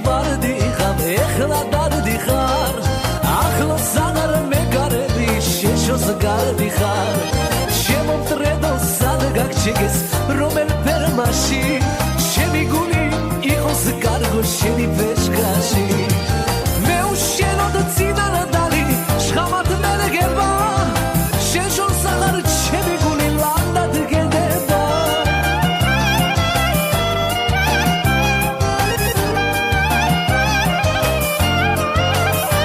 ვარდი ხარ ეხლა დარდიხარ ახლა საღარ მეგარები შეშოს გარდი ხარ შემომტრედო სად გაგჩიგეს რომელ ფერმაში შენი გული იყოს კარგო შენი ფეშკაში მე უშენოდ წინარადალი შხამად მერგება შეშოს აღარ ჩემი გული ლანდად გედება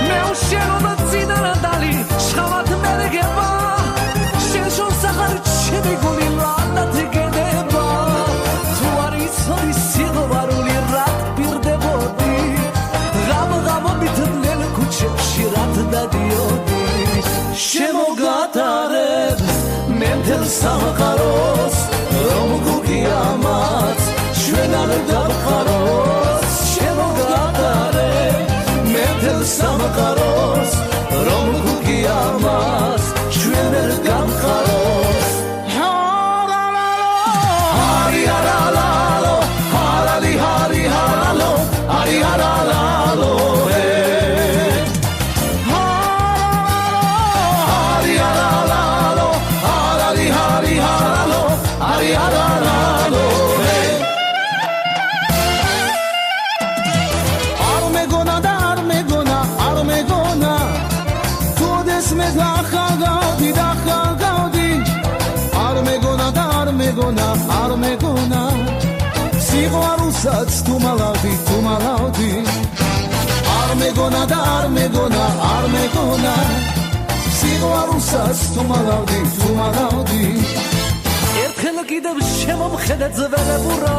მე უშენოდ წინარადალი შხამად მერგება შეშოს აღარ ჩემი გული ლანდად გედება თუ არ იცოდი სიყვარული რად პირდებოდი ღამ-ღამობით ნელ ქუჩებში რად დადიოდი შემოგატარებს მე მთელ სამყაროს რომ გუგიამაც ჩვენ არ დავხაროს შემოგატარებ მე მთელ სამყაროს რომ გუგიამაც ჩვენ არ დავხაროს ჰარი ჰარალალო ჰარალი ჰარი ჰარალო ჰარი ჰარალალო Armegona Siguarusats tu maladi Armegona da Armegona Siguarusats tu maladi Erkhel kidev shemomkheda zverebura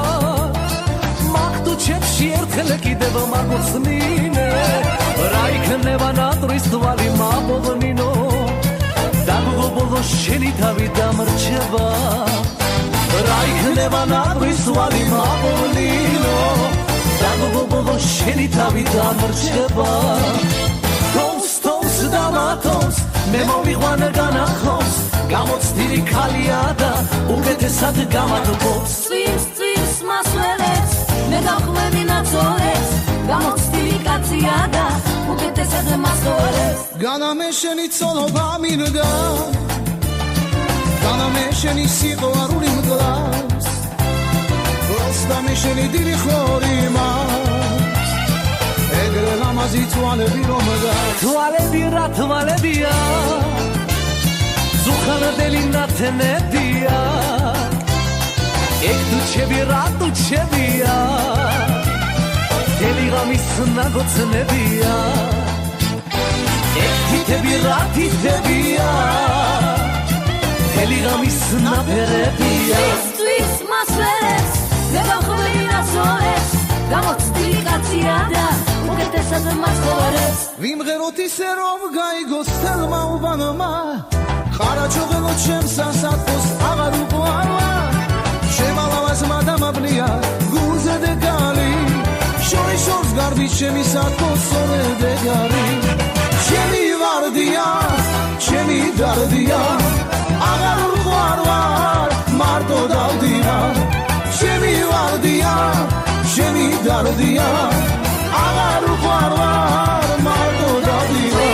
Makhtu chepshi erkhel kidev magotsmine Raikhneva natris tvali mabognino Dagobolo sheni tavi damrcheva Raikhneva natris tvali mabognino Dagobolo sheni tavi damrcheva Toms damatos me movighvana ganachos Gamotstili khalia da uketesad gamadbos Tsvis masvelets me gakhveni natsores Gamotstili katsia da uketesad masores Ganame sheni tsoloba mirga Ganame sheni siqvaruli mglas Rostame sheni dili khorimas Egre lamazi toalebi romagas Toalebia Zukhana delinda tenedia Ek tu chebia Teli gamis nagotsnebia Ek titebia Teli gamis naperebia Twis masveres Nevakhveni natsores Gamotstili katsia da uketesad masores Vimgeroti serov gaigos telma ubanoma Kharachoghelo chems asatqos agar uqvarva Shemalavas madamabnia guze de gali Shori shors gardi chemi satqos sore de gali Chemi dardia agar uqvarva marto davdia Chemi dardia agar uqvarva marto davdia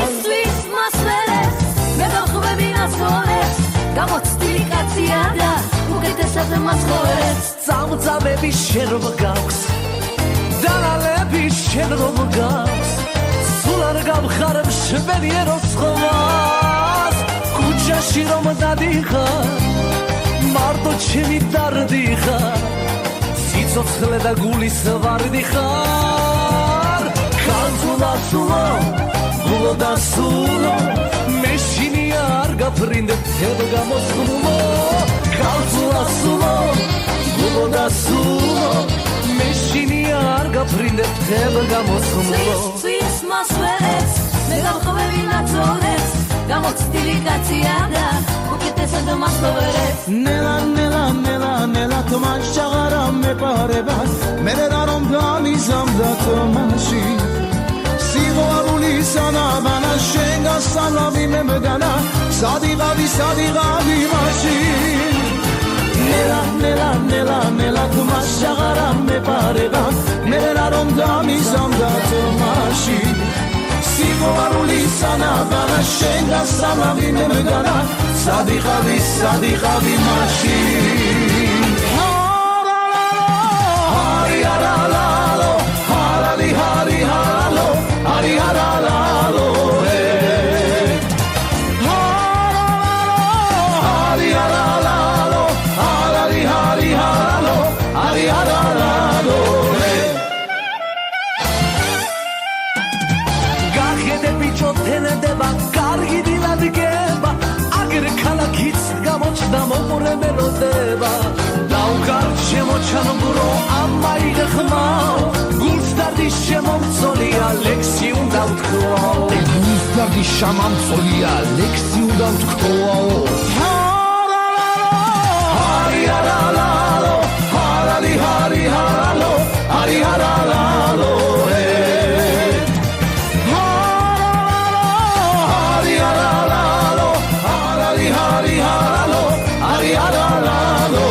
Gamotstili katsia da uketesad masores Tsamtsabები შენ რომ გაქვს დალალები შენ რომ გაქვს სულ არ გავხარებ შვენიეროს ხვას ქუჩაში რომ დადიხარ მარტო ჩემი დარდი ხარ სიცოცხლე და გულის ვარდი ხარ კანცულაცულო გულო და სულო მეშინი არ გაფრინდებ თებ გამოსხმულო კანცულაცულო გულო და სულო მეშინი არ გაფრინდებ თებ გამოსხმულო Twis masveres me gakhveni natsores Gamotstili katsia da uketesad masores Nela tomash chagara me parebas Meledarom damizam da tomashi Siguaruli sana bana shenga salavi me megana Sadigavi mashi Nela, nela, nela, nela Kuma shagara me pareba Merera ronda mi zamda tomashi Sigo aruli sana Bana shenga sama vine megana Sadi khavi mashi Hari haralalo Harali hari haralo Hari haralalo Hari haralalo Harali hari haralo Hari haralalo Gachede bichot tenedeba Kargi diladgeba Agr kalakits gamochda momore melodeba Laukar chemochano buro Amai gkhmao Gulstardi shemomtsolia Leksium dautkoao Gulstardi shamamtsolia Leksium dautkoao Hari haralalo Harali hari haralo Hari haralalo Hari haralalo Harali hari haralo Hari haralalo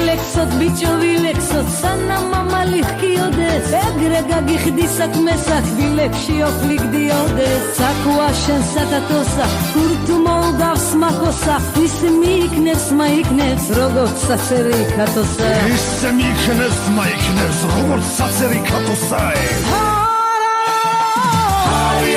Leksot bichovi leksot sana mama lihkiodes Egrega gichdisak mesak vilek shiok ligdiodes Sakua shensata tosa kurtu moldav smakosa Ismiknevs maiknevs rogot saceri katosa Ismiknevs maiknevs rogot saceri katosa Hari